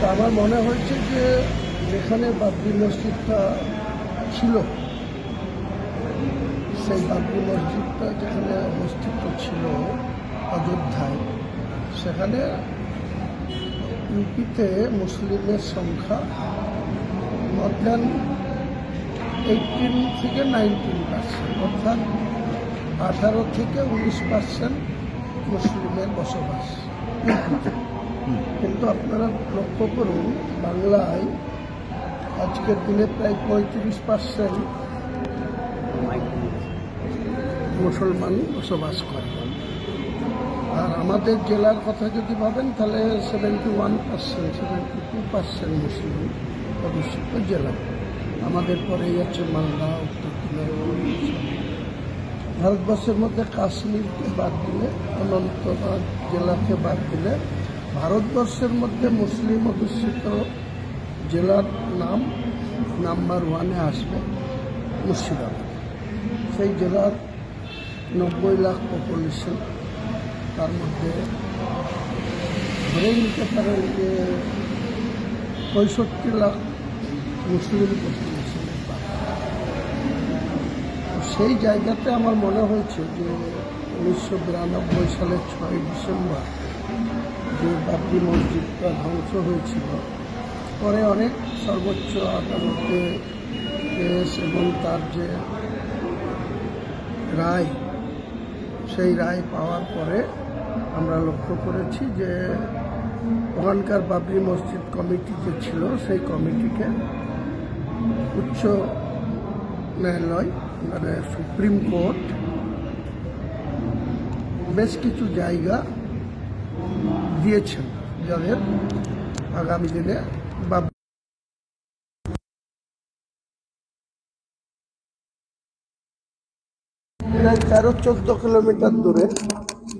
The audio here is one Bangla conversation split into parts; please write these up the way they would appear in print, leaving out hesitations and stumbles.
তা আমার মনে হয়েছে যে যেখানে বাবরি মসজিদটা ছিল, সেই বাবরি মসজিদটা যেখানে অবস্থিত ছিল অযোধ্যায়, সেখানে ইউপিতে মুসলিমের সংখ্যা মোর দ্যান 18 থেকে 19%, অর্থাৎ 18 থেকে 19% মুসলিমের বসবাস ইউপিতে। কিন্তু আপনারা লক্ষ্য করুন, বাংলায় আজকের দিনে প্রায় 35% মুসলমান বসবাস করে। আর আমাদের জেলার কথা যদি ভাবেন তাহলে 72% মুসলিম অধ্যুষিত জেলা। আমাদের পরেই আছে মালদা, উত্তর দিনাজপুর। ভারতবর্ষের মধ্যে কাশ্মীরকে বাদ দিলে, অনন্তনাগ জেলাকে বাদ দিলে, ভারতবর্ষের মধ্যে মুসলিম অধ্যুষিত জেলার নাম নাম্বার 1-এ আসবে মুর্শিদাবাদ। সেই জেলার 90 লাখ পপুলেশন, তার মধ্যে ধরে নিতে পারেন যে 65 লাখ মুসলিম পপুলেশনের। সেই জায়গাতে আমার মনে হয়েছে যে 1992 সালের 6 ডিসেম্বর যে বাবরি মসজিদটা ধ্বংস হয়েছিল, পরে অনেক সর্বোচ্চ আদালতে কেস এবং তার যে রায়, সেই রায় পাওয়ার পরে আমরা লক্ষ্য করেছি যে ওখানকার বাবরি মসজিদ কমিটি যে ছিল, সেই কমিটিকে উচ্চ ন্যায়ালয় মানে সুপ্রিম কোর্ট বেশ কিছু জায়গা দিয়েছেন, যাদের আগামী দিনে প্রায় 13-14 কিলোমিটার দূরে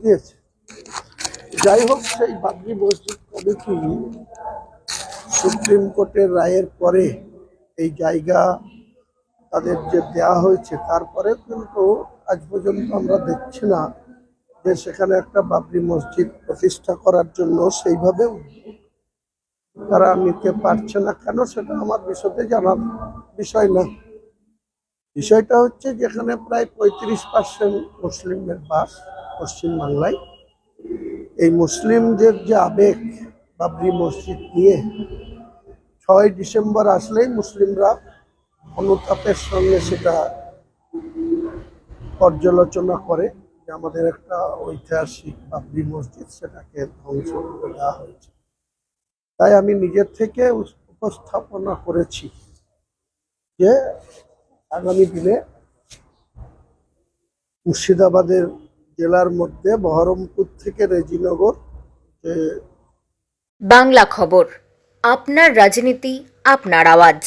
দিয়েছে। যাই হোক, সেই বাবরি মসজিদ কমিটি সুপ্রিম কোর্টের রায়ের পরে এই জায়গা তাদের যে দেওয়া হয়েছে, তারপরে কিন্তু আজ পর্যন্ত আমরা দেখছি না যে সেখানে একটা বাবরি মসজিদ প্রতিষ্ঠা করার জন্য সেইভাবে তারা নিতে পারছে না। কেন, সেটা আমার বিশদে জানার বিষয় না। বিষয়টা হচ্ছে যেখানে প্রায় 35% মুসলিমের বাস পশ্চিমবাংলায়, এই মুসলিমদের যে আবেগ বাবরি মসজিদ নিয়ে, 6 ডিসেম্বর আসলেই মুসলিমরা অনুতাপের সঙ্গে সেটা পর্যালোচনা করে যে আমাদের একটা ঐতিহাসিক বাবরি মসজিদ, সেটাকে ধ্বংস করে দেওয়া হয়েছে। তাই আমি নিজের থেকে উপস্থাপনা করেছি যে আগামী দিনে মুর্শিদাবাদের জেলার মধ্যে বহরমপুর থেকে রেজিনগর যে বাংলা খবর, আপনার রাজনীতি, আপনার আওয়াজ।